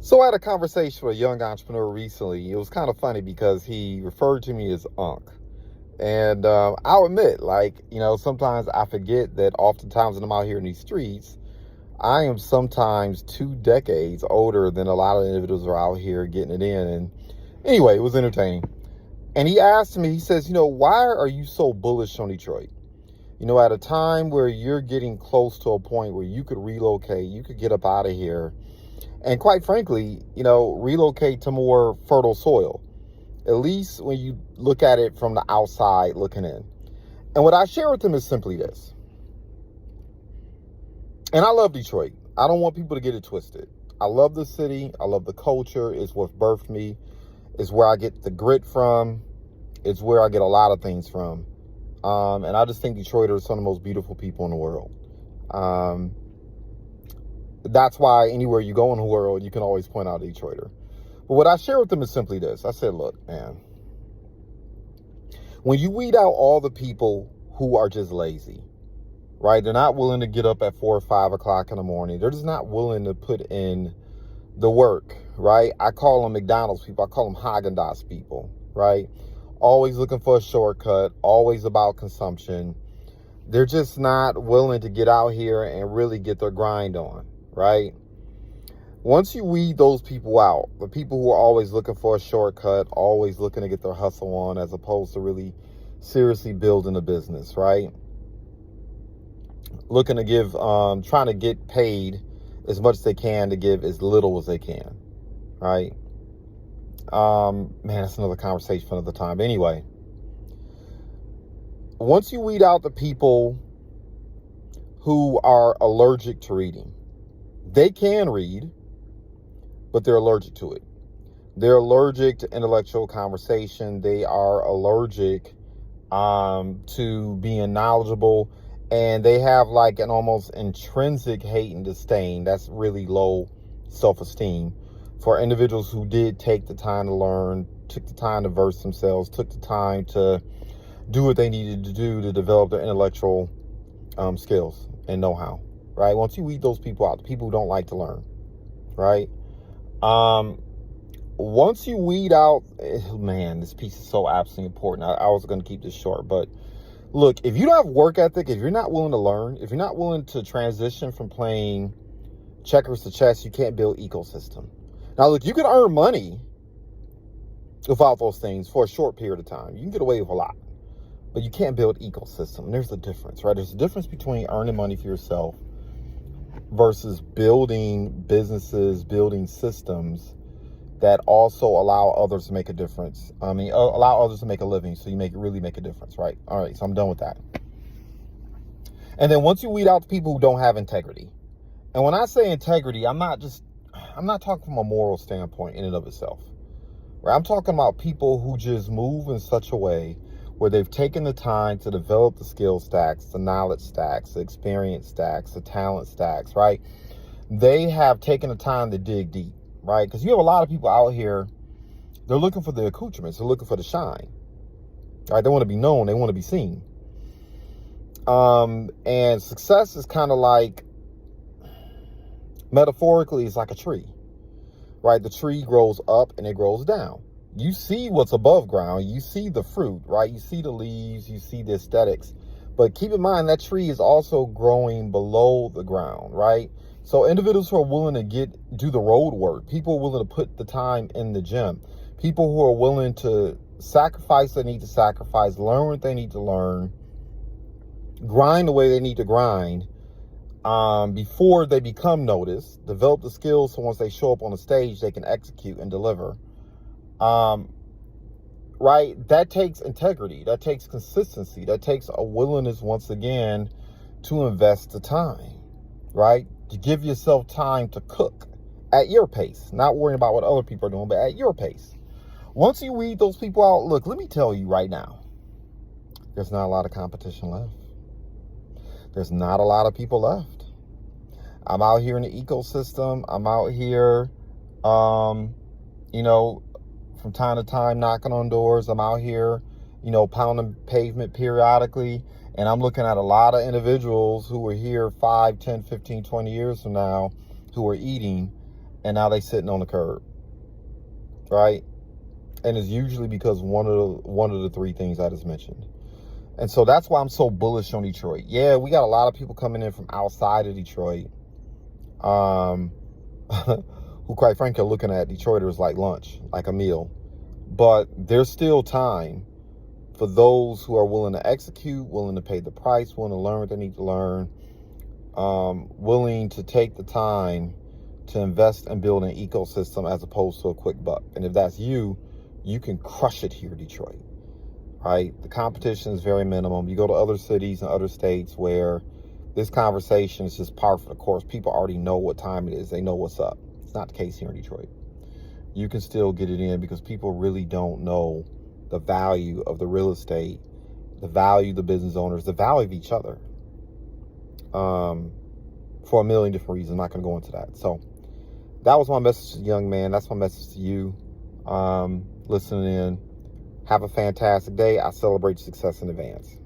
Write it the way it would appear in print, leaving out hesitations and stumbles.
So I had a conversation with a young entrepreneur recently. It was kind of funny because he referred to me as Unc. And I'll admit, sometimes I forget that oftentimes when I'm out here in these streets, I am sometimes 2 decades older than a lot of individuals who are out here getting it in. And anyway, it was entertaining. And he asked me, he says, why are you so bullish on Detroit? At a time where you're getting close to a point where you could relocate, you could get up out of here, and quite frankly, relocate to more fertile soil, at least when you look at it from the outside looking in. And what I share with them is simply this. And I love Detroit. I don't want people to get it twisted. I love the city. I love the culture. It's what birthed me. It's where I get the grit from. It's where I get a lot of things from. And I just think Detroiters are some of the most beautiful people in the world. That's why anywhere you go in the world, you can always point out a Detroiter. But what I share with them is simply this. I said, look, man, when you weed out all the people who are just lazy, right? They're not willing to get up at 4 or 5 o'clock in the morning. They're just not willing to put in the work, right? I call them McDonald's people. I call them Haagen-Dazs people, right? Always looking for a shortcut, always about consumption. They're just not willing to get out here and really get their grind on, right? Once you weed those people out, the people who are always looking for a shortcut, always looking to get their hustle on as opposed to really seriously building a business, right? Looking to give, trying to get paid as much as they can to give as little as they can, right? Man, that's another conversation for another time. But anyway, once you weed out the people who are allergic to reading, they can read, but they're allergic to it. They're allergic to intellectual conversation. They are allergic to being knowledgeable, and they have like an almost intrinsic hate and disdain. That's really low self-esteem for individuals who did take the time to learn, took the time to verse themselves, took the time to do what they needed to do to develop their intellectual skills and know-how, right? Once you weed those people out, the people who don't like to learn, right? Once you weed out, man, this piece is so absolutely important. I was going to keep this short, but look, if you don't have work ethic, if you're not willing to learn, if you're not willing to transition from playing checkers to chess, you can't build ecosystem. Now, look, you can earn money without those things for a short period of time. You can get away with a lot, but you can't build ecosystem. And there's a difference, right? There's a difference between earning money for yourself versus building businesses, building systems that also allow others to make a difference. Allow others to make a living so you really make a difference, right? All right, so I'm done with that. And then once you weed out the people who don't have integrity, and when I say integrity, I'm not talking from a moral standpoint in and of itself, right? I'm talking about people who just move in such a way where they've taken the time to develop the skill stacks, the knowledge stacks, the experience stacks, the talent stacks, right? They have taken the time to dig deep, right? Because you have a lot of people out here, they're looking for the accoutrements, they're looking for the shine, right? They want to be known, they want to be seen. And success is kind of like, metaphorically, it's like a tree, right? The tree grows up and it grows down. You see what's above ground. You see the fruit, right? You see the leaves, you see the aesthetics. But keep in mind that tree is also growing below the ground, right? So individuals who are willing to do the road work, people willing to put the time in the gym, people who are willing to sacrifice they need to sacrifice, learn what they need to learn, grind the way they need to grind, before they become noticed, develop the skills so once they show up on the stage, they can execute and deliver. Right? That takes integrity. That takes consistency. That takes a willingness, once again, to invest the time, right? To give yourself time to cook at your pace, not worrying about what other people are doing, but at your pace. Once you weed those people out, look, let me tell you right now, there's not a lot of competition left. There's not a lot of people left. I'm out here in the ecosystem. I'm out here, from time to time knocking on doors. I'm out here, pounding pavement periodically. And I'm looking at a lot of individuals who are here 5, 10, 15, 20 years from now who are eating and now they sitting on the curb, right? And it's usually because one of the three things I just mentioned. And so that's why I'm so bullish on Detroit. Yeah, we got a lot of people coming in from outside of Detroit, who quite frankly are looking at Detroiters like lunch, like a meal. But there's still time for those who are willing to execute, willing to pay the price, willing to learn what they need to learn, willing to take the time to invest and build an ecosystem as opposed to a quick buck. And if that's you, you can crush it here in Detroit, right? The competition is very minimum. You go to other cities and other states where this conversation is just par for the course. People already know what time it is. They know what's up. It's not the case here in Detroit. You can still get it in because people really don't know the value of the real estate, the value of the business owners, the value of each other, for a million different reasons. I'm not going to go into that. So that was my message to the young man. That's my message to you listening in. Have a fantastic day. I celebrate your success in advance.